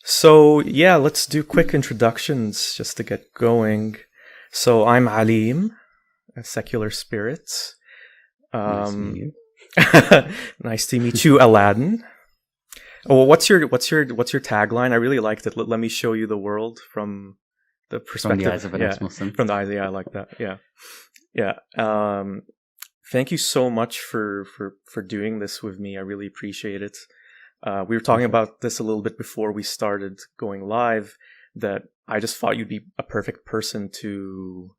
So, yeah, let's do quick introductions just to get going. So, I'm Aleem, a secular spirit. Nice to meet Um, you. nice to meet you, Aladdin. Oh, what's your tagline? I really liked it. Let me show you the world from the From the perspective. eyes of an Yeah, ex-Muslim. from the eyes. Yeah, I like that. Yeah, yeah. Thank you so much for doing this with me. I really appreciate it. We were talking Perfect. about this a little bit before we started going live, that I just thought you'd be a perfect person to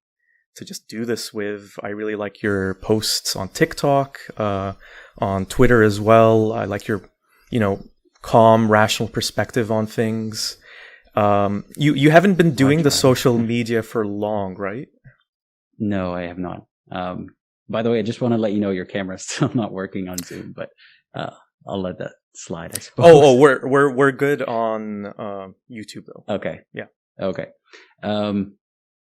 just do this with. I really like your posts on TikTok, on Twitter as well. I like your, calm, rational perspective on things. You haven't been I'll doing the try. social media for long, right? No, I have not. By the way, I just want to let you know your camera's still not working on Zoom, but I'll let that slide, I Oh, suppose. we're good on YouTube though. Okay. Yeah. Okay.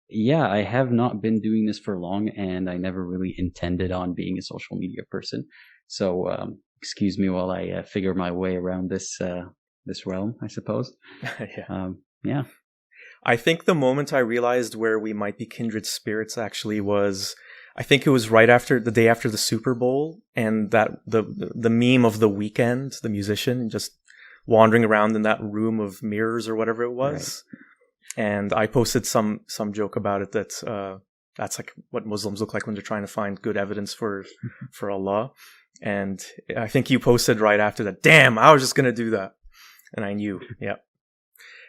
Yeah, I have not been doing this for long, and I never really intended on being a social media person. So, excuse me while I figure my way around this realm, I suppose. Yeah. Yeah. I think the moment I realized where we might be kindred spirits actually was, I think it was right after the day after the Super Bowl, and that the meme of the weekend, the musician just wandering around in that room of mirrors or whatever it Right. was, and I posted some joke about it that that's like what Muslims look like when they're trying to find good evidence for Allah, and I think you posted right after that. Damn, I was just gonna do that, and I knew. Yeah.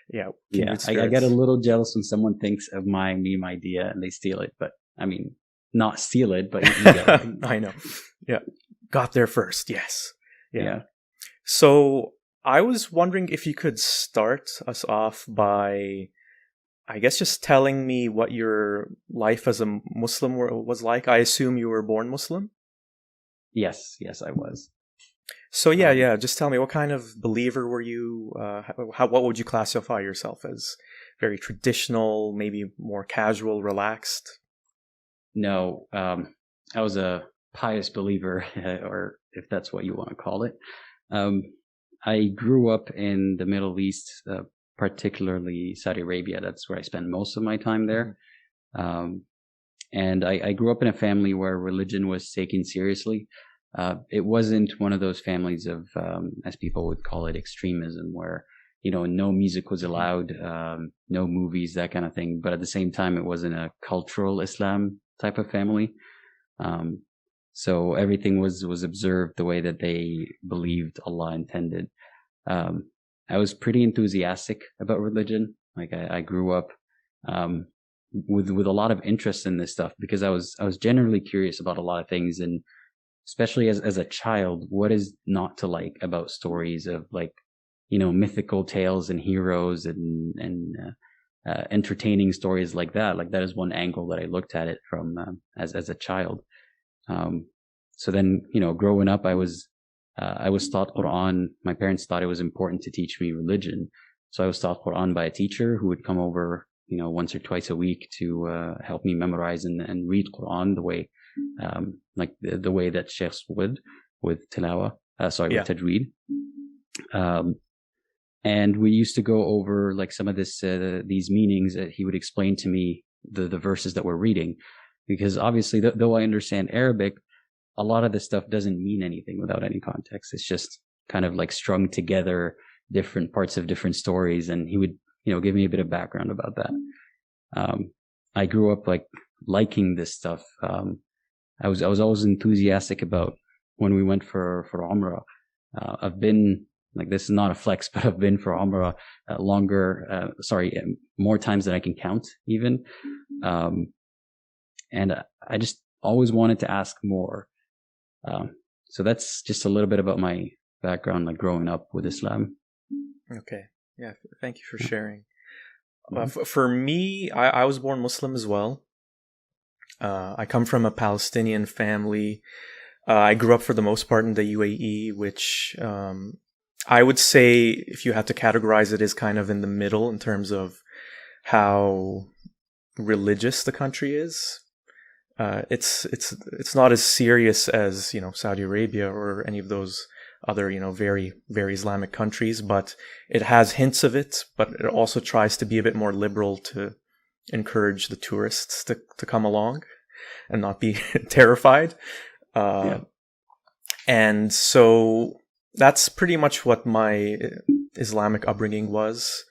Yeah, Yeah, kindred I get a spirits. little jealous when someone thinks of my meme idea and they steal it, but I mean, not steal it, but you get what I mean. I know. Yeah. Got there first. Yes. Yeah. Yeah. So I was wondering if you could start us off by, I guess, just telling me what your life as a Muslim was like. I assume you were born Muslim. Yes, I was. So yeah, Um, yeah. Just tell me, what kind of believer were you? What would you classify yourself as? Very traditional, maybe more casual, relaxed. no, I was a pious believer, or if that's what you want to call it. Um, I grew up in the Middle East, particularly Saudi Arabia. That's where I spent most of my time Mm-hmm. there. Um, and I grew up in a family where religion was taken seriously. It wasn't one of those families of, as people would call it, extremism, where no music was allowed, no movies, that kind of thing. But at the same time, it wasn't a cultural Islam type of family. Um, so everything was observed the way that they believed Allah intended. Um, I was pretty enthusiastic about religion. Like I grew up um, with a lot of interest in this stuff because I was generally curious about a lot of things, and especially as a child, what is not to like about stories of like mythical tales and heroes and entertaining stories like that. Like that is one angle that I looked at it from as a child. Um, so then, growing up, I was taught Quran. My parents thought it was important to teach me religion, so I was taught Quran by a teacher who would come over, once or twice a week to help me memorize and read Quran the way, like the way that sheikhs would with tilawa. With Yeah. tajweed. Um, and we used to go over like some of these meanings that he would explain to me the verses that we're reading, because obviously though I understand Arabic, a lot of this stuff doesn't mean anything without any context. It's just kind of like strung together different parts of different stories, and he would give me a bit of background about that. I grew up like liking this stuff. I was always enthusiastic about when we went for Umrah. I've been, like, this is not a flex, but I've been for Umrah more times than I can count even. And I just always wanted to ask more. So that's just a little bit about my background, like growing up with Islam. Okay. Yeah. Thank you for Yeah. sharing. Mhm. For me, I was born Muslim as well. I come from a Palestinian family. I grew up for the most part in the UAE, which I would say, if you had to categorize it, is kind of in the middle in terms of how religious the country is. It's not as serious as Saudi Arabia or any of those other, very, very Islamic countries, but it has hints of it, but it also tries to be a bit more liberal to encourage the tourists to come along and not be terrified. And so that's pretty much what my Islamic upbringing was.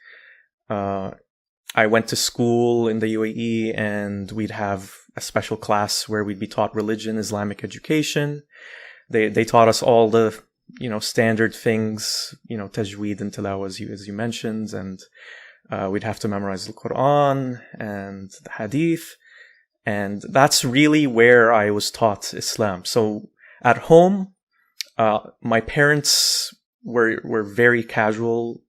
I went to school in the UAE, and we'd have a special class where we'd be taught religion, Islamic education. They taught us all the, standard things, tajweed and tilawah, as you mentioned, and we'd have to memorize the Quran and the Hadith. And that's really where I was taught Islam. So at home, my parents were very casual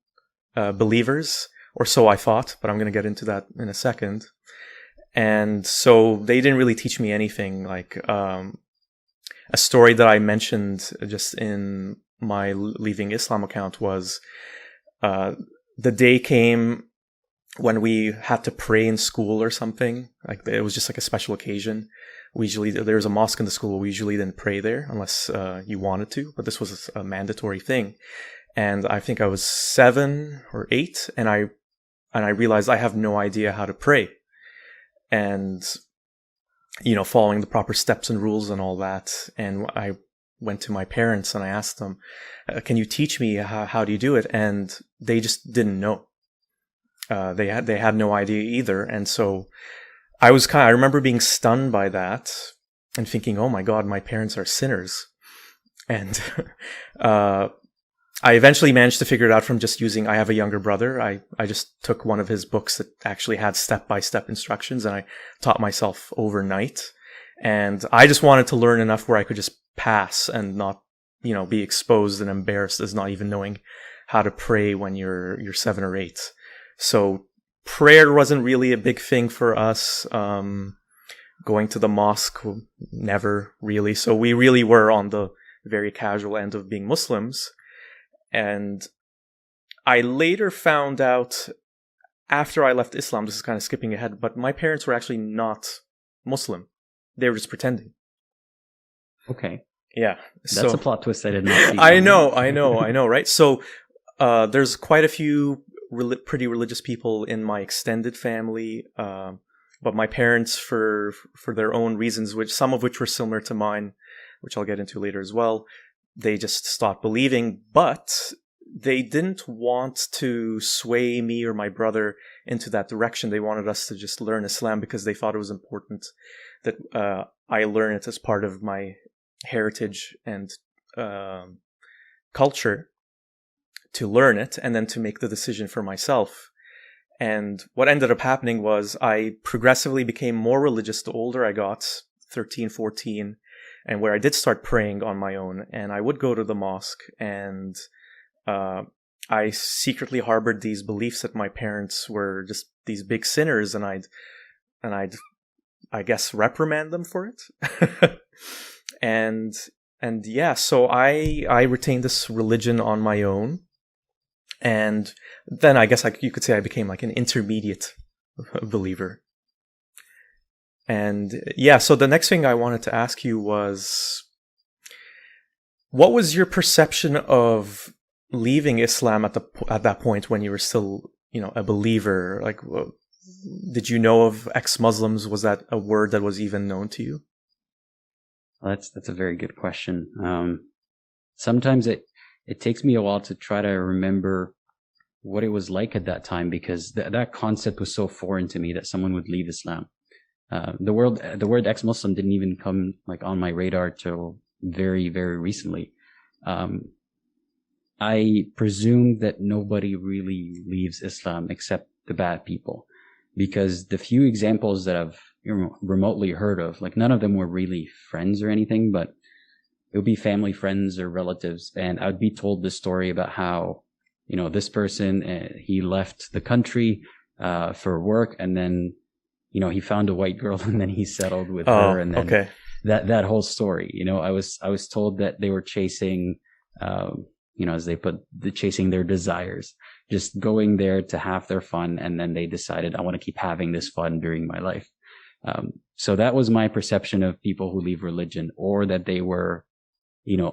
believers, or so I thought, but I'm going to get into that in a second. And so they didn't really teach me anything. Like a story that I mentioned just in my Leaving Islam account was the day came when we had to pray in school or something. Like it was just like a special occasion. There was a mosque in the school. We usually didn't pray there unless you wanted to, but this was a mandatory thing. And I think I was 7 or 8, and I realized I have no idea how to pray. And, following the proper steps and rules and all that. And I went to my parents and I asked them, can you teach me how do you do it? And they just didn't know. They had no idea either. And so I remember being stunned by that and thinking, oh my God, my parents are sinners. And I eventually managed to figure it out from just I have a younger brother. I just took one of his books that actually had step-by-step instructions, and I taught myself overnight. And I just wanted to learn enough where I could just pass and not, be exposed and embarrassed as not even knowing how to pray when you're 7 or 8. So prayer wasn't really a big thing for us. Going to the mosque, never really. So we really were on the very casual end of being Muslims. And I later found out, after I left Islam, this is kind of skipping ahead, but my parents were actually not Muslim. They were just pretending. Okay. Yeah. That's a plot twist I did not see. I know, right? So there's quite a few pretty religious people in my extended family, but my parents, for their own reasons, some of which were similar to mine, which I'll get into later as well, they just stopped believing, but they didn't want to sway me or my brother into that direction. They wanted us to just learn Islam because they thought it was important that I learn it as part of my heritage and culture, to learn it and then to make the decision for myself. And what ended up happening was I progressively became more religious the older I got, 13, 14, and where I did start praying on my own. And I would go to the mosque, and I secretly harbored these beliefs that my parents were just these big sinners, and I'd I guess reprimand them for it. and yeah, so I retained this religion on my own. And then I guess you could say I became like an intermediate believer. And yeah, so the next thing I wanted to ask you was, what was your perception of leaving Islam at that point when you were still, a believer? Like, did you know of ex-Muslims? Was that a word that was even known to you? Well, that's a very good question. Sometimes it takes me a while to try to remember what it was like at that time, because that concept was so foreign to me that someone would leave Islam. The word ex-Muslim didn't even come like on my radar till very, very recently. I presume that nobody really leaves Islam except the bad people, because the few examples that I've remotely heard of, like none of them were really friends or anything, but it would be family, friends, or relatives. And I would be told this story about how, this person, he left the country for work, and then, he found a white girl and then he settled with her. And then okay. that whole story, I was told that they were chasing, as they put, chasing their desires, just going there to have their fun. And then they decided, I want to keep having this fun during my life. So that was my perception of people who leave religion, or that they were,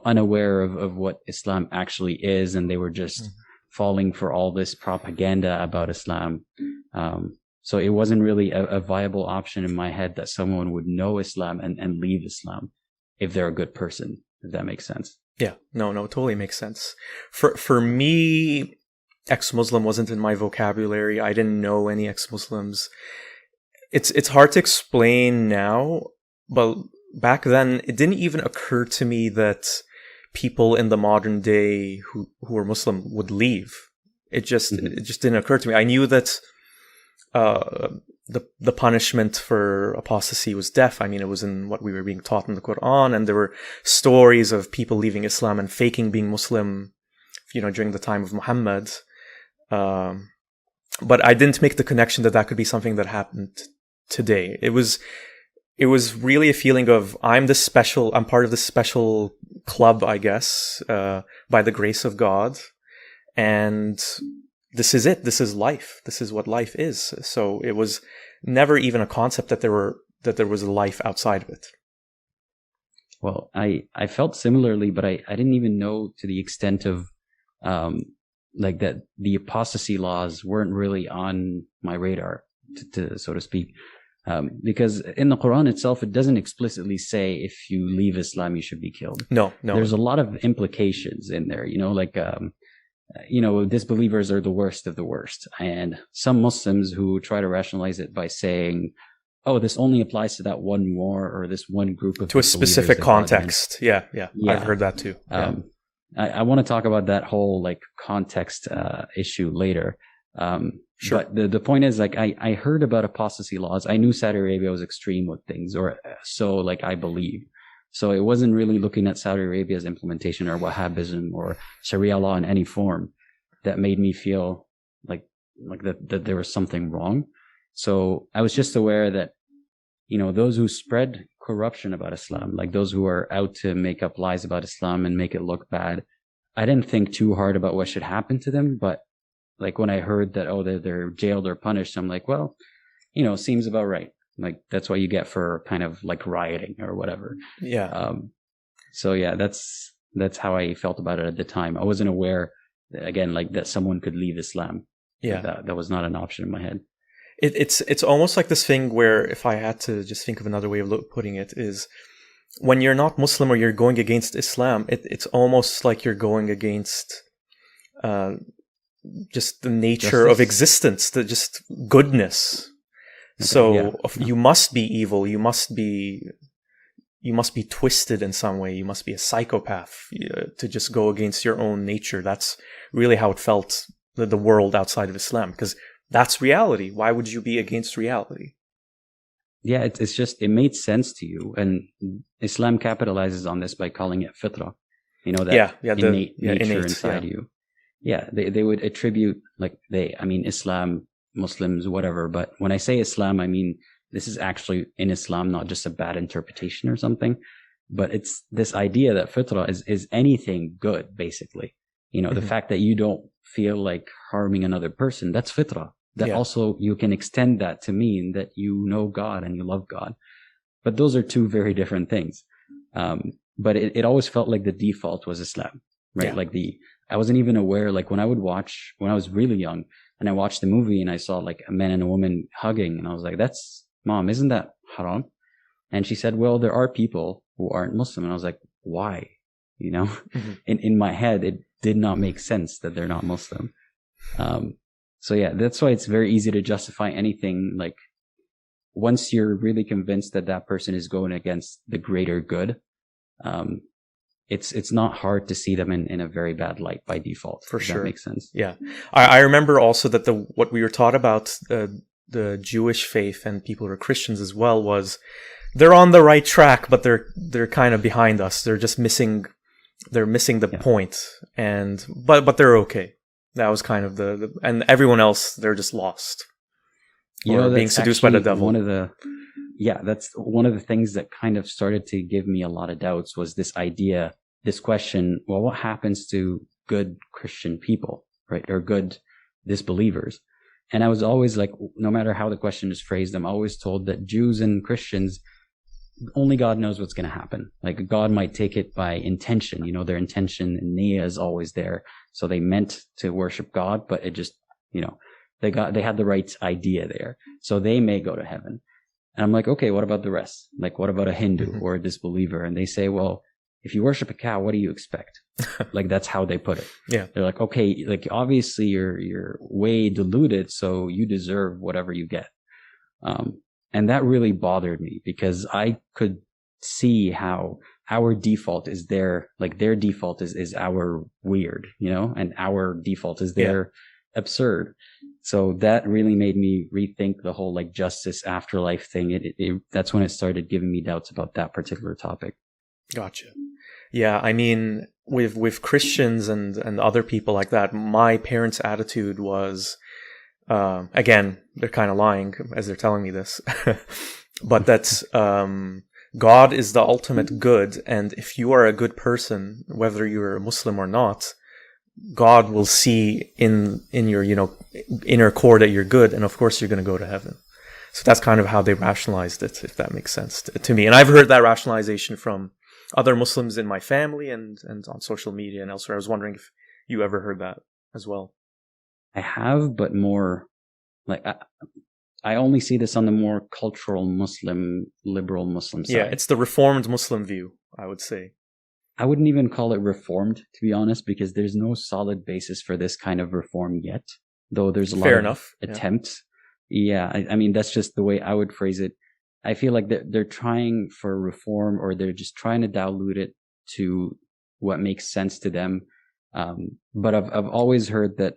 unaware of what Islam actually is, and they were just falling for all this propaganda about Islam. So it wasn't really a viable option in my head that someone would know Islam and leave Islam if they're a good person, if that makes sense. Yeah, no, totally makes sense. For me, ex-Muslim wasn't in my vocabulary. I didn't know any ex-Muslims. It's hard to explain now, but back then it didn't even occur to me that people in the modern day who were Muslim would leave. It just didn't occur to me. I knew that the punishment for apostasy was death. I mean, it was in what we were being taught in the Quran, and there were stories of people leaving Islam and faking being Muslim, during the time of Muhammad. But I didn't make the connection that could be something that happened today. It was really a feeling of I'm part of this special club, I guess, by the grace of God, and this is it. This is life. This is what life is. So it was never even a concept that there was a life outside of it. Well, I felt similarly, but I didn't even know to the extent of like that the apostasy laws weren't really on my radar, to so to speak. Because in the Quran itself, it doesn't explicitly say if you leave Islam, you should be killed. No. There's a lot of implications in there, disbelievers are the worst of the worst. And some Muslims who try to rationalize it by saying, oh, this only applies to that one war or this one group of to a specific context. Yeah. I've heard that too. Yeah. I want to talk about that whole context issue later. Sure. But the point is, I heard about apostasy laws. I knew Saudi Arabia was extreme with things, or so I believe. So it wasn't really looking at Saudi Arabia's implementation or Wahhabism or Sharia law in any form that made me feel like that there was something wrong. So I was just aware that, those who spread corruption about Islam, like those who are out to make up lies about Islam and make it look bad, I didn't think too hard about what should happen to them. But when I heard that, they're jailed or punished, I'm like, well, seems about right. That's what you get for kind of rioting or whatever. Yeah. So yeah, that's how I felt about it at the time. I wasn't aware, again, that someone could leave Islam. Yeah. That was not an option in my head. It's almost like this thing where, if I had to just think of another way of putting it, is when you're not Muslim or you're going against Islam, it's almost like you're going against just the nature of existence, the just goodness. Okay, so you must be evil. You must be twisted in some way. You must be a psychopath to just go against your own nature. That's really how it felt, the world outside of Islam, because that's reality. Why would you be against reality? Yeah, it's just, it made sense to you. And Islam capitalizes on this by calling it fitra. That innate nature inside you. Yeah, they would attribute, Islam, Muslims, whatever. But when I say Islam, I mean, this is actually in Islam, not just a bad interpretation or something. But it's this idea that fitra is anything good, basically. The fact that you don't feel like harming another person, that's fitra. That also, you can extend that to mean that you know God and you love God. But those are two very different things. But it always felt like the default was Islam, right? Yeah. I wasn't even aware, when I was really young, and I watched the movie and I saw a man and a woman hugging, and I was like, Mom, isn't that haram? And she said, well, there are people who aren't Muslim. And I was like, why? In my head, it did not make sense that they're not Muslim. So yeah, that's why it's very easy to justify anything. Once you're really convinced that person is going against the greater good, it's not hard to see them in a very bad light by default. For sure. That makes sense. Yeah. I remember also that what we were taught about the Jewish faith and people who are Christians as well was they're on the right track, but they're kind of behind us. They're just missing the point. But they're okay. That was kind of and everyone else, they're just lost. Or being seduced by the devil. That's one of the things that kind of started to give me a lot of doubts, was this idea, this question, well, what happens to good Christian people, right? Or good disbelievers? And I was always no matter how the question is phrased, I'm always told that Jews and Christians, only God knows what's going to happen. Like God might take it by intention, their intention and niyyah is always there. So they meant to worship God, but it just, they had the right idea there. So they may go to heaven. And I'm like, okay, what about the rest? Like, what about a Hindu or a disbeliever? And they say, well, if you worship a cow, what do you expect? Like, that's how they put it. Yeah. They're like, okay, like obviously you're way deluded, so you deserve whatever you get. And that really bothered me because I could see how our default is their default is our weird, and our default is their absurd. So that really made me rethink the whole like justice afterlife thing. That's when it started giving me doubts about that particular topic. Gotcha. Yeah, I mean, with Christians and other people like that, my parents' attitude was, again, they're kind of lying as they're telling me this, but that's God is the ultimate good, and if you are a good person, whether you're a Muslim or not, God will see in your inner core that you're good, and of course you're going to go to heaven. So that's kind of how they rationalized it, if that makes sense to me. And I've heard that rationalization from other Muslims in my family and on social media and elsewhere. I was wondering if you ever heard that as well. I have, but more like I only see this on the more cultural Muslim, liberal Muslim side. Yeah, it's the reformed Muslim view, I would say. I wouldn't even call it reformed, to be honest, because there's no solid basis for this kind of reform yet, though there's a lot of attempts. Yeah, I mean, that's just the way I would phrase it. I feel like they're trying for reform, or they're just trying to dilute it to what makes sense to them. But I've always heard that,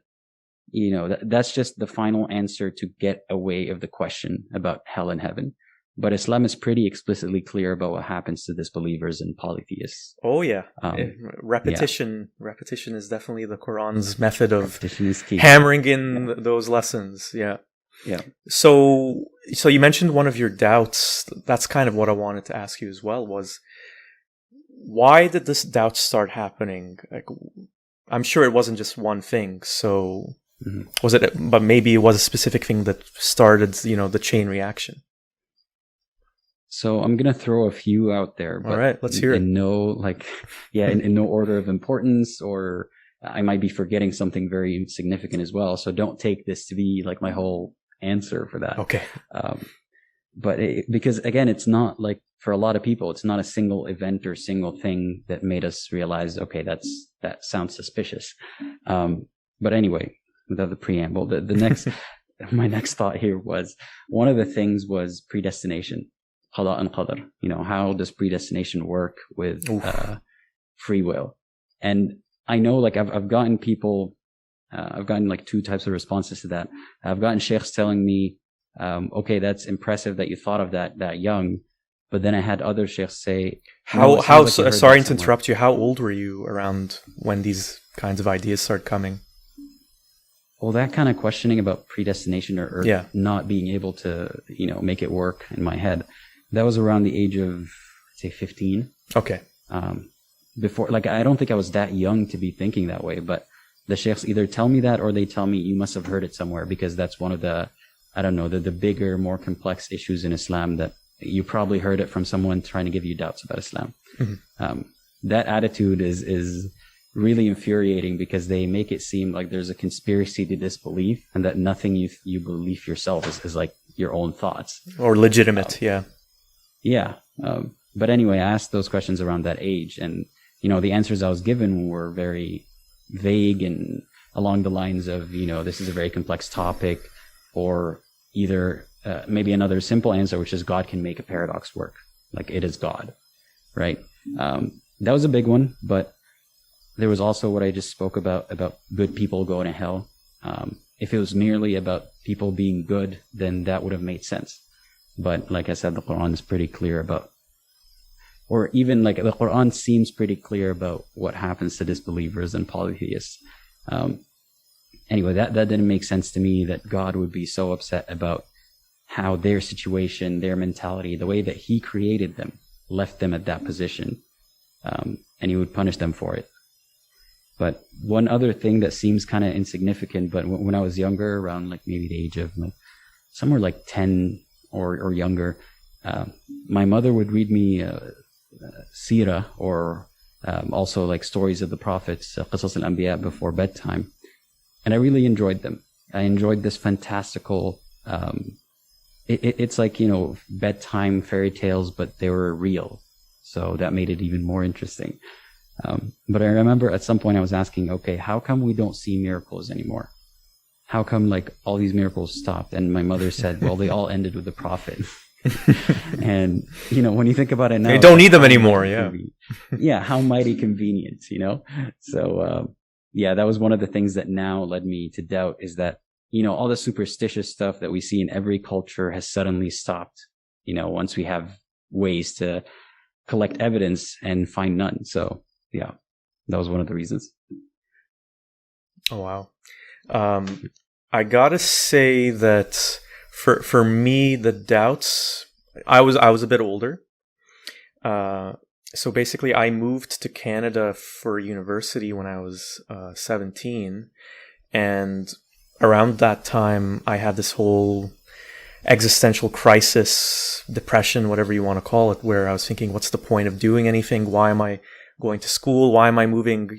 that's just the final answer to get away of the question about hell and heaven. But Islam is pretty explicitly clear about what happens to disbelievers and polytheists. Oh yeah, repetition. Yeah. Repetition is definitely the Quran's method of hammering in those lessons. Yeah. Yeah. So you mentioned one of your doubts. That's kind of what I wanted to ask you as well, was why did this doubt start happening? Like, I'm sure it wasn't just one thing. So was it, but maybe it was a specific thing that started, the chain reaction. So I'm going to throw a few out there. But all right, let's hear it. In no order of importance, or I might be forgetting something very significant as well. So don't take this to be like my whole answer for that. Okay. But because again, it's not like, for a lot of people, it's not a single event or single thing that made us realize, okay, that sounds suspicious. But anyway, without the preamble, the next, my next thought here was, one of the things was predestination. Qada and qadar. How does predestination work with free will? And I know, like, I've gotten people, I've gotten like two types of responses to that. I've gotten sheikhs telling me, okay, that's impressive that you thought of that young. But then I had other sheikhs say, sorry to interrupt you. How old were you around when these kinds of ideas started coming? Well, that kind of questioning about predestination or not being able to, make it work in my head, that was around the age of, say, 15. Okay. Before, like, I don't think I was that young to be thinking that way, but the sheikhs either tell me that or they tell me you must have heard it somewhere, because that's one of the, I don't know, the bigger, more complex issues in Islam, that you probably heard it from someone trying to give you doubts about Islam. Mm-hmm. That attitude is really infuriating, because they make it seem like there's a conspiracy to disbelief, and that nothing you believe yourself is like your own thoughts. Or legitimate, Yeah. But anyway, I asked those questions around that age, and, the answers I was given were very vague and along the lines of, this is a very complex topic, or either maybe another simple answer, which is God can make a paradox work. Like, it is God, right? That was a big one, but there was also what I just spoke about good people going to hell. If it was merely about people being good, then that would have made sense. But like I said, the Quran is pretty clear about, or even like the Quran seems pretty clear about what happens to disbelievers and polytheists. Anyway, that didn't make sense to me, that God would be so upset about how their situation, their mentality, the way that He created them, left them at that position, and He would punish them for it. But one other thing that seems kind of insignificant, but when I was younger, around like maybe the age of like somewhere like 10 or younger, my mother would read me seerah, or also like stories of the prophets, qasas al-anbiya, before bedtime. And I really enjoyed them. I enjoyed this fantastical, it's like, bedtime fairy tales, but they were real. So that made it even more interesting. But I remember at some point I was asking, okay, how come we don't see miracles anymore? How come like all these miracles stopped? And my mother said, well, they all ended with the prophet. And, when you think about it now, they don't need them anymore. Yeah. Yeah. How mighty convenient, So, that was one of the things that now led me to doubt, is that, all the superstitious stuff that we see in every culture has suddenly stopped, once we have ways to collect evidence and find none. So, yeah, that was one of the reasons. Oh, wow. I gotta say that for me, the doubts, I was a bit older. So basically I moved to Canada for university when I was 17. And around that time, I had this whole existential crisis, depression, whatever you want to call it, where I was thinking, what's the point of doing anything? Why am I going to school? Why am I moving,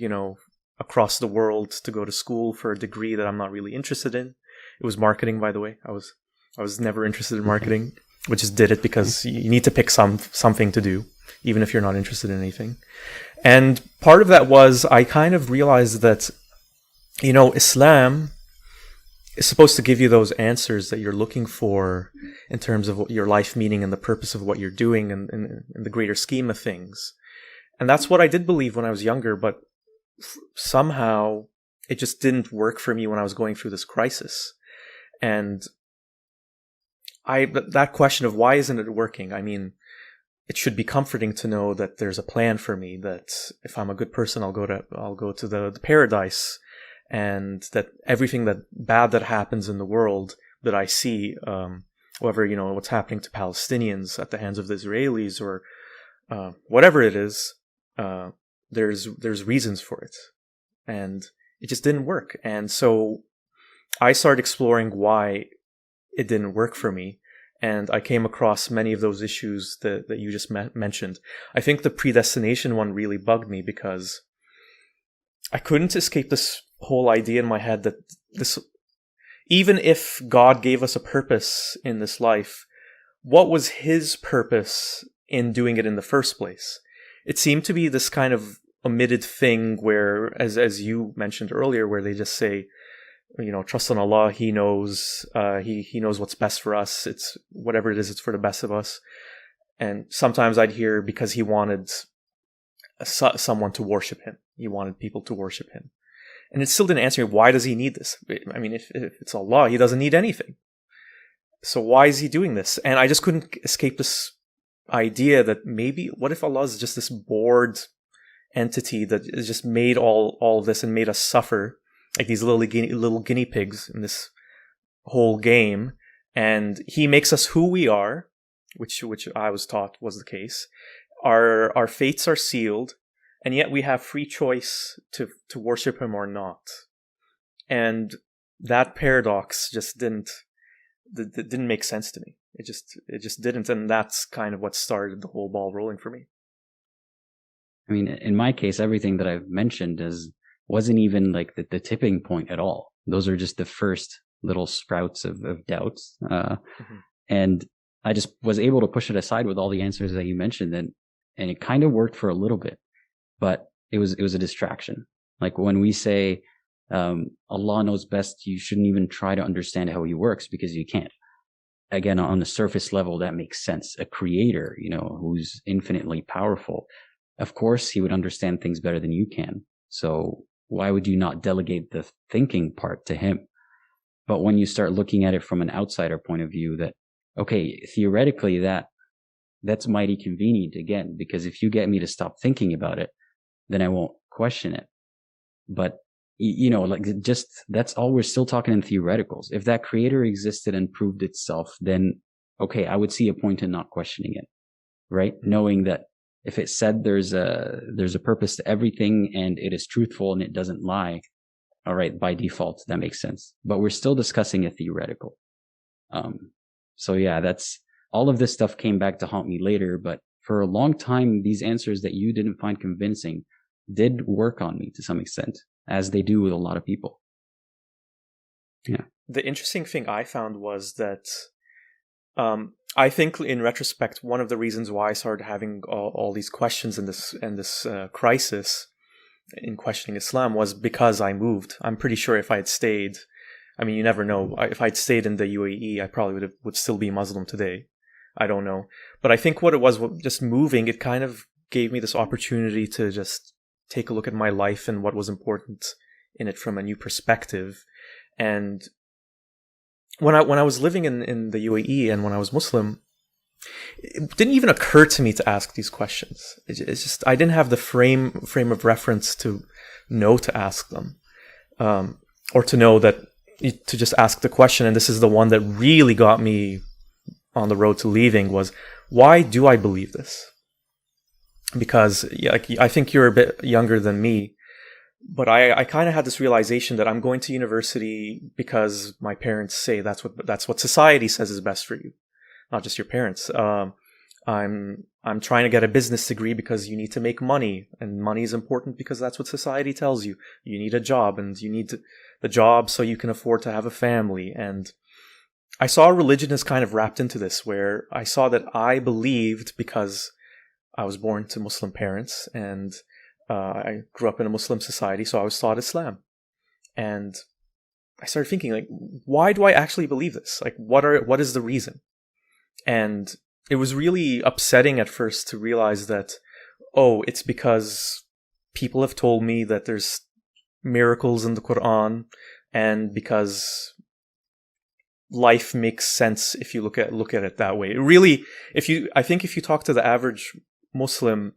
across the world to go to school for a degree that I'm not really interested in? It was marketing, by the way. I was never interested in marketing, but just did it because you need to pick something to do, even if you're not interested in anything. And part of that was I kind of realized that, Islam is supposed to give you those answers that you're looking for in terms of what your life meaning and the purpose of what you're doing and in the greater scheme of things. And that's what I did believe when I was younger, but somehow it just didn't work for me when I was going through this crisis. And that question of why isn't it working? I mean, it should be comforting to know that there's a plan for me, that if I'm a good person, I'll go to the paradise, and that everything that bad that happens in the world that I see, whether, what's happening to Palestinians at the hands of the Israelis or whatever it is, there's reasons for it. And it just didn't work. And so I started exploring why it didn't work for me. And I came across many of those issues that you just mentioned. I think the predestination one really bugged me because I couldn't escape this whole idea in my head that even if God gave us a purpose in this life, what was his purpose in doing it in the first place? It seemed to be this kind of omitted thing where, as you mentioned earlier, where they just say, trust in Allah, he knows, he knows what's best for us. It's whatever it is, it's for the best of us. And sometimes I'd hear because he wanted someone to worship him. He wanted people to worship him. And it still didn't answer me, why does he need this? I mean, if it's Allah, he doesn't need anything. So why is he doing this? And I just couldn't escape this idea that maybe, what if Allah is just this bored entity that has just made all of this and made us suffer like these little guinea pigs in this whole game, and he makes us who we are, which I was taught was the case. Our fates are sealed, and yet we have free choice to worship him or not. And that paradox just didn't make sense to me. It just didn't, and that's kind of what started the whole ball rolling for me. I mean, in my case, everything that I've mentioned wasn't even like the tipping point at all. Those are just the first little sprouts of doubts. And I just was able to push it aside with all the answers that you mentioned. And it kind of worked for a little bit, but it was a distraction. Like when we say, Allah knows best, you shouldn't even try to understand how he works because you can't. Again, on the surface level, that makes sense. A creator, who's infinitely powerful, of course, he would understand things better than you can. So why would you not delegate the thinking part to him? But when you start looking at it from an outsider point of view, that, okay, theoretically that's mighty convenient again, because if you get me to stop thinking about it, then I won't question it. But, that's all, we're still talking in theoreticals. If that creator existed and proved itself, then, okay, I would see a point in not questioning it, right? Knowing that if it said there's a purpose to everything and it is truthful and it doesn't lie, all right, by default, that makes sense. But we're still discussing a theoretical. So yeah, that's all of this stuff came back to haunt me later, but for a long time, these answers that you didn't find convincing did work on me to some extent, as they do with a lot of people. Yeah. The interesting thing I found was that I think in retrospect, one of the reasons why I started having all these questions in this crisis in questioning Islam was because I moved. I'm pretty sure if I had stayed, I mean, you never know. If I'd stayed in the UAE, I probably would still be Muslim today. I don't know. But I think what it was, just moving, it kind of gave me this opportunity to just take a look at my life and what was important in it from a new perspective. And when I was living in the UAE and when I was Muslim, it didn't even occur to me to ask these questions. It's just I didn't have the frame of reference to know to ask them, or to know that to just ask the question. And this is the one that really got me on the road to leaving, was why do I believe this? Because I think you're a bit younger than me, but I kind of had this realization that I'm going to university because my parents say that's what society says is best for you, not just your parents. I'm trying to get a business degree because you need to make money, and money is important because that's what society tells you. You need a job, and you need the job so you can afford to have a family. And I saw religion as kind of wrapped into this, where I saw that I believed because I was born to Muslim parents and I grew up in a Muslim society, so I was taught Islam. And I started thinking, like, why do I actually believe this? Like, what is the reason? And it was really upsetting at first to realize that, oh, it's because people have told me that there's miracles in the Quran, and because life makes sense if you look at it that way. Really, I think if you talk to the average Muslim,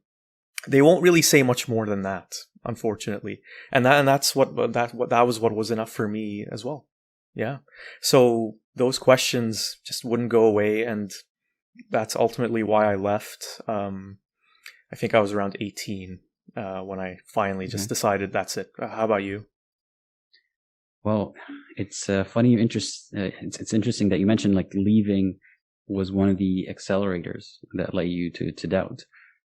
they won't really say much more than that, unfortunately. And that was what was enough for me as well. Yeah. So those questions just wouldn't go away, and that's ultimately why I left. I think I was around 18 when I finally just decided that's it. How about you? Well, it's funny. It's interesting that you mentioned like leaving was one of the accelerators that led you to doubt.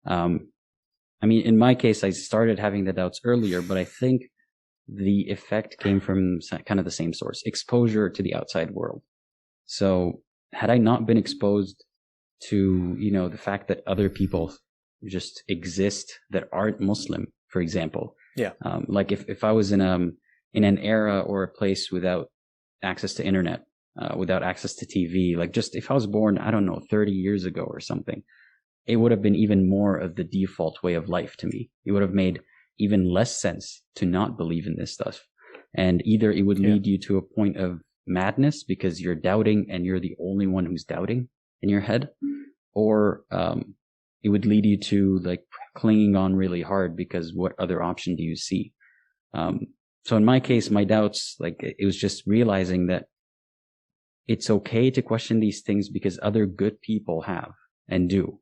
I mean, in my case, I started having the doubts earlier, but I think the effect came from kind of the same source: exposure to the outside world. So, had I not been exposed to, the fact that other people just exist that aren't Muslim, for example, like if I was in an era or a place without access to internet, without access to TV, like just if I was born, I don't know, 30 years ago or something, it would have been even more of the default way of life to me. It would have made even less sense to not believe in this stuff. And either it would lead you to a point of madness because you're doubting and you're the only one who's doubting in your head, or it would lead you to like clinging on really hard because what other option do you see? So in my case, my doubts, like it was just realizing that it's okay to question these things because other good people have and do.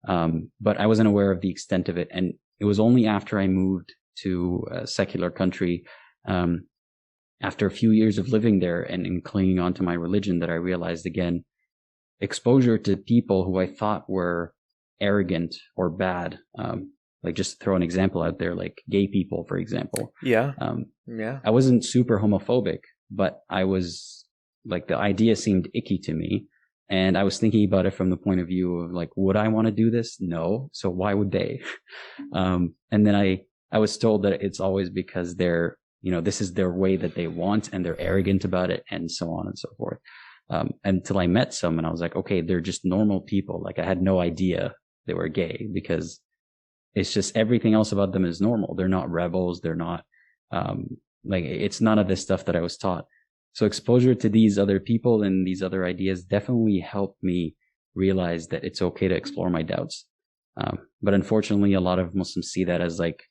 But I wasn't aware of the extent of it. And it was only after I moved to a secular country, after a few years of living there and clinging on to my religion, that I realized again, exposure to people who I thought were arrogant or bad, like just to throw an example out there, like gay people, for example. I wasn't super homophobic, but I was like, the idea seemed icky to me. And I was thinking about it from the point of view of like, would I want to do this? No. So why would they? And then I was told that it's always because they're, this is their way that they want and they're arrogant about it and so on and so forth. Until I met some and I was like, okay, they're just normal people. Like I had no idea they were gay because it's just everything else about them is normal. They're not rebels. They're not, like it's none of this stuff that I was taught. So exposure to these other people and these other ideas definitely helped me realize that it's okay to explore my doubts. But unfortunately, a lot of Muslims see that as like,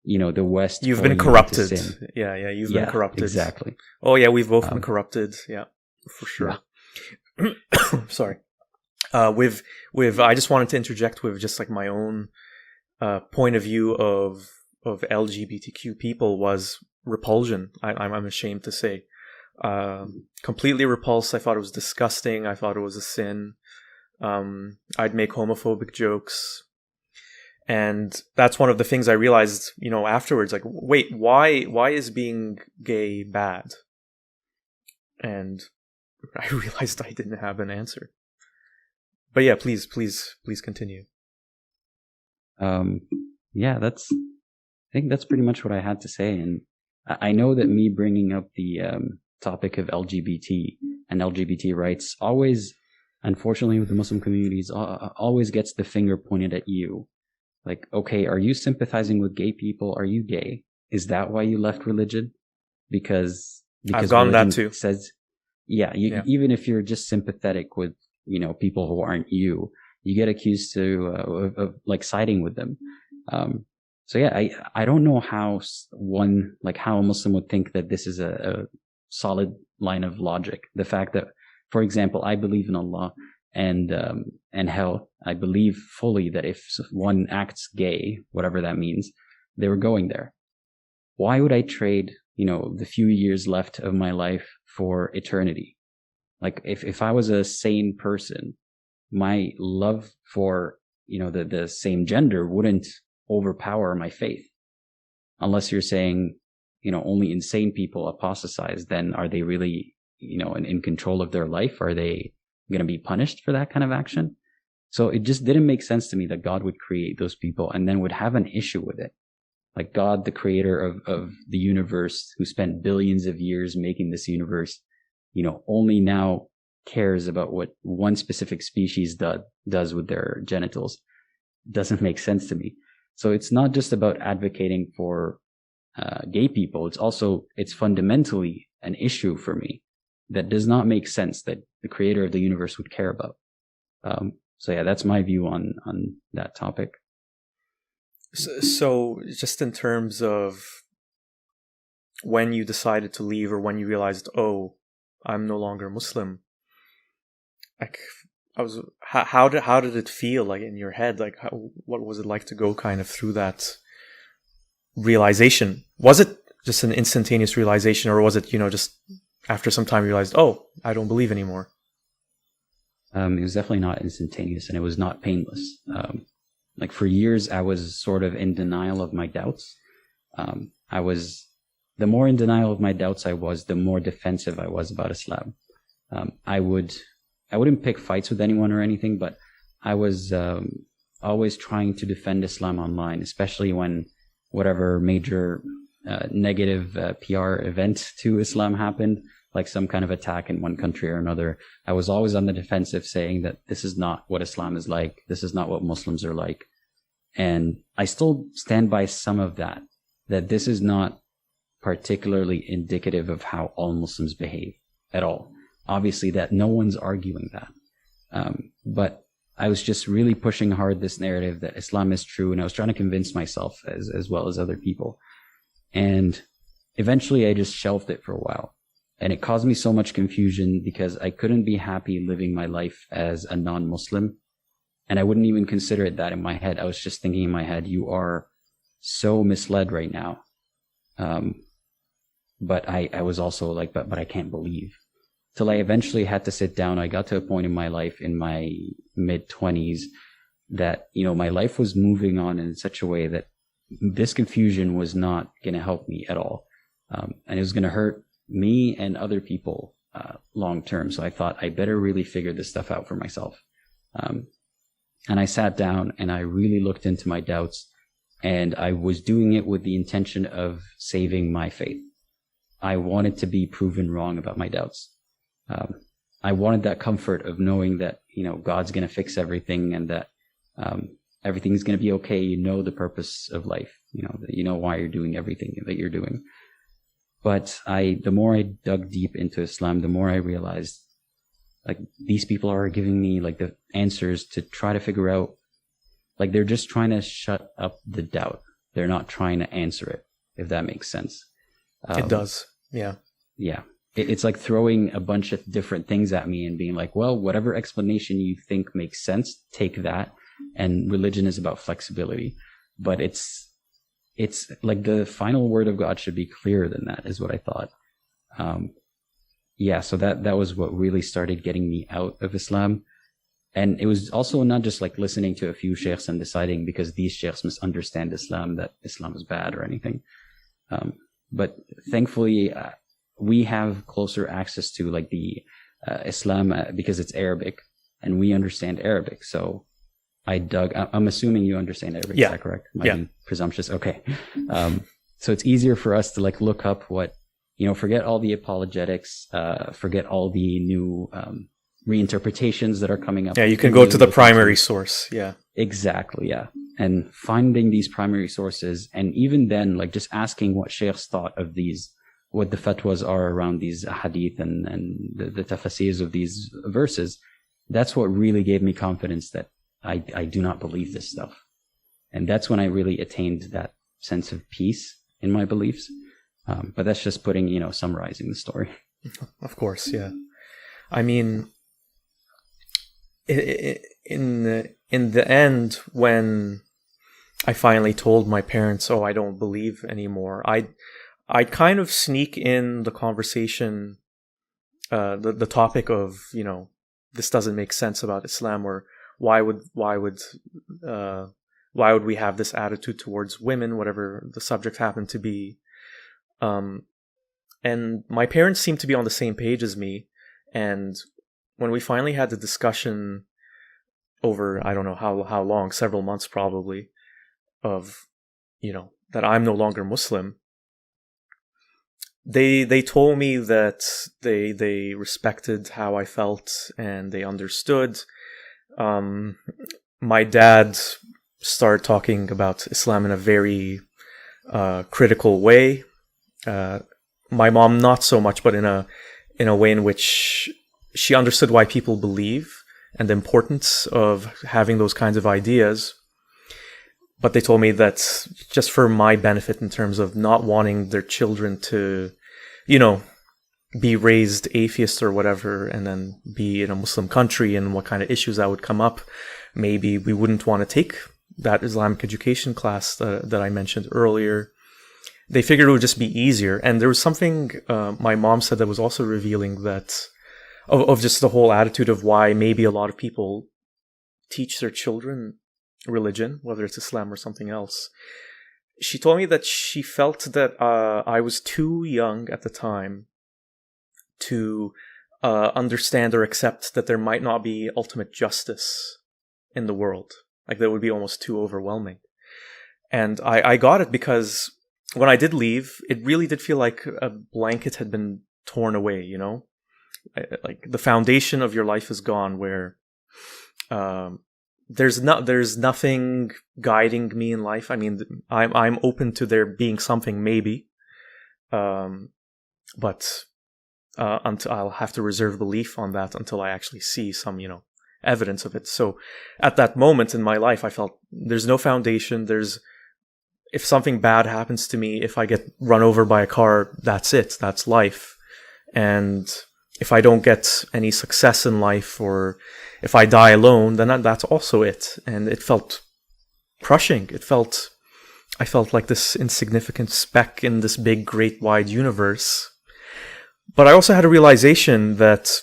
the West. You've been corrupted. You've been corrupted. Exactly. Oh yeah, we've both been corrupted. Yeah, for sure. Yeah. Sorry. I just wanted to interject with just like my own point of view of LGBTQ people was repulsion. I'm ashamed to say. Completely repulsed. I thought it was disgusting. I thought it was a sin. I'd make homophobic jokes. And that's one of the things I realized, afterwards, like, wait, why is being gay bad? And I realized I didn't have an answer. But yeah, please continue. Yeah, I think that's pretty much what I had to say. And I know that me bringing up the topic of LGBT and LGBT rights always, unfortunately, with the Muslim communities, always gets the finger pointed at you. Like, okay, are you sympathizing with gay people? Are you gay? Is that why you left religion? Because I've gotten that too. Says, even if you're just sympathetic with, people who aren't you get accused of like siding with them. So yeah, I don't know how how a Muslim would think that this is a solid line of logic. The fact that, for example, I believe in Allah and hell. I believe fully that if one acts gay, whatever that means, they were going there. Why would I trade, the few years left of my life for eternity? Like if I was a sane person, my love for, the same gender wouldn't overpower my faith. Unless you're saying, only insane people apostatize, then are they really, in control of their life? Are they going to be punished for that kind of action? So it just didn't make sense to me that God would create those people and then would have an issue with it. Like God, the creator of the universe, who spent billions of years making this universe, only now cares about what one specific species does with their genitals. Doesn't make sense to me. So it's not just about advocating for gay people. It's fundamentally an issue for me that does not make sense that the creator of the universe would care about. So yeah, that's my view on that topic. So just in terms of when you decided to leave or when you realized, oh, I'm no longer Muslim, like how did it feel like in your head? Like what was it like to go kind of through that realization? Was it just an instantaneous realization, or was it, just after some time you realized, oh, I don't believe anymore? It was definitely not instantaneous, and it was not painless. Like for years, I was sort of in denial of my doubts. The more in denial of my doubts I was, the more defensive I was about Islam. I wouldn't pick fights with anyone or anything, but I was always trying to defend Islam online, especially when whatever major negative PR event to Islam happened, like some kind of attack in one country or another. I was always on the defensive, saying that this is not what Islam is like. This is not what Muslims are like. And I still stand by some of that this is not particularly indicative of how all Muslims behave at all. Obviously, that no one's arguing that. But I was just really pushing hard this narrative that Islam is true, and I was trying to convince myself as well as other people. And eventually I just shelved it for a while. And it caused me so much confusion because I couldn't be happy living my life as a non-Muslim. And I wouldn't even consider it that in my head. I was just thinking in my head, you are so misled right now. But I was also like, but I can't believe. Till I eventually had to sit down. I got to a point in my life in my mid-20s that, my life was moving on in such a way that this confusion was not going to help me at all. And it was going to hurt me and other people long term. So I thought I better really figure this stuff out for myself. And I sat down and I really looked into my doubts, and I was doing it with the intention of saving my faith. I wanted to be proven wrong about my doubts. I wanted that comfort of knowing that, God's going to fix everything, and that everything's going to be okay. The purpose of life, why you're doing everything that you're doing. But the more I dug deep into Islam, the more I realized, like, these people are giving me like the answers to try to figure out, like, they're just trying to shut up the doubt. They're not trying to answer it, if that makes sense. It does. Yeah. Yeah. It's like throwing a bunch of different things at me and being like, well, whatever explanation you think makes sense, take that. And religion is about flexibility. But it's like the final word of God should be clearer than that, is what I thought. So that was what really started getting me out of Islam. And it was also not just like listening to a few sheikhs and deciding because these sheikhs misunderstand Islam that Islam is bad or anything. But thankfully, we have closer access to like the Islam because it's Arabic and we understand Arabic. So I'm assuming you understand Arabic. Yeah. Is that correct? Am I being presumptuous? Okay. So it's easier for us to like look up what, forget all the apologetics, forget all the new reinterpretations that are coming up. Yeah, you can go to the primary source. Yeah. Exactly, yeah. And finding these primary sources, and even then, like just asking what sheikhs thought of these, what the fatwas are around these hadith and the tafasirs of these verses, that's what really gave me confidence that I do not believe this stuff. And that's when I really attained that sense of peace in my beliefs. But that's just summarizing the story. Of course, yeah. I mean, in the end, when I finally told my parents, "Oh, I don't believe anymore," I kind of sneak in the conversation, the topic of this doesn't make sense about Islam, or why would we have this attitude towards women, whatever the subject happened to be. And my parents seemed to be on the same page as me. And when we finally had the discussion over, I don't know how long, several months probably, of, that I'm no longer Muslim, they told me that they respected how I felt and they understood. My dad started talking about Islam in a very critical way. My mom not so much, but in a way in which she understood why people believe and the importance of having those kinds of ideas. But they told me that just for my benefit, in terms of not wanting their children to, be raised atheist or whatever, and then be in a Muslim country and what kind of issues that would come up, maybe we wouldn't want to take that Islamic education class that I mentioned earlier. They figured it would just be easier. And there was something my mom said that was also revealing that of just the whole attitude of why maybe a lot of people teach their children religion, whether it's Islam or something else. She told me that she felt that I was too young at the time to understand or accept that there might not be ultimate justice in the world. Like, that would be almost too overwhelming. And I got it, because when I did leave, it really did feel like a blanket had been torn away, Like, the foundation of your life is gone, where there's nothing guiding me in life. I mean, I'm open to there being something, maybe, but until I'll have to reserve belief on that until I actually see some, evidence of it. So at that moment in my life, I felt there's no foundation. If something bad happens to me, if I get run over by a car, that's it. That's life. And if I don't get any success in life, or if I die alone, then that's also it. And it felt crushing. I felt like this insignificant speck in this big, great, wide universe. But I also had a realization that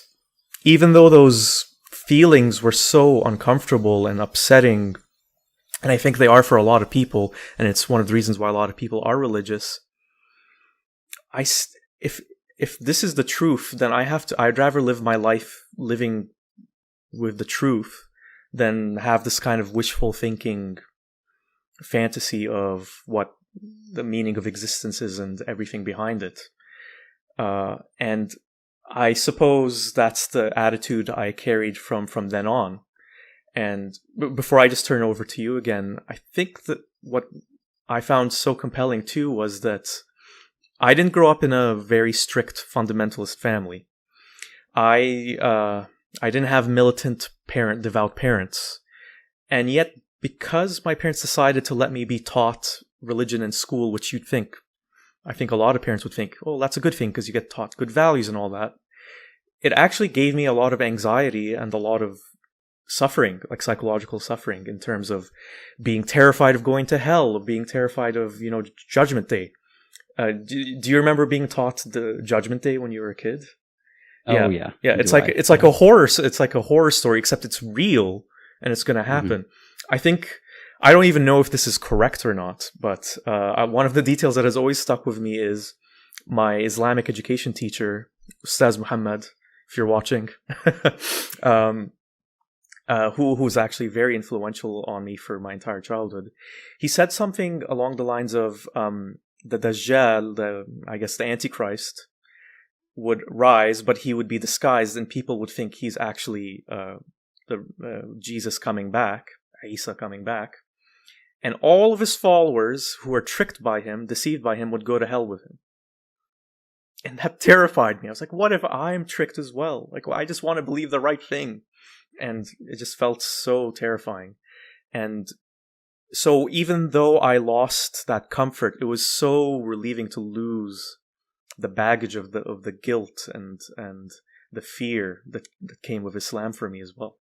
even though those feelings were so uncomfortable and upsetting, and I think they are for a lot of people, and it's one of the reasons why a lot of people are religious, if this is the truth, then I'd rather live my life living with the truth than have this kind of wishful thinking fantasy of what the meaning of existence is and everything behind it. And I suppose that's the attitude I carried from then on. And before I just turn over to you again, I think that what I found so compelling too was that I didn't grow up in a very strict fundamentalist family. I didn't have militant devout parents. And yet, because my parents decided to let me be taught religion in school, which I think a lot of parents would think, oh, that's a good thing because you get taught good values and all that. It actually gave me a lot of anxiety and a lot of suffering, like psychological suffering, in terms of being terrified of going to hell, of being terrified of, Judgment Day. Do you remember being taught the Judgment Day when you were a kid? Oh yeah, yeah. do I. It's like a horror. It's like a horror story, except it's real and it's going to happen. I think I don't even know if this is correct or not, but one of the details that has always stuck with me is my Islamic education teacher, Ustaz Muhammad, if you're watching, who's actually very influential on me for my entire childhood. He said something along the lines of the Dajjal, I guess the Antichrist, would rise, but he would be disguised, and people would think he's actually Jesus coming back, Isa coming back, and all of his followers who were tricked by him, deceived by him, would go to hell with him. And that terrified me. I was like, what if I'm tricked as well? Like, well, I just want to believe the right thing. And it just felt so terrifying. And so even though I lost that comfort, it was so relieving to lose the baggage of the guilt and the fear that came with Islam for me as well.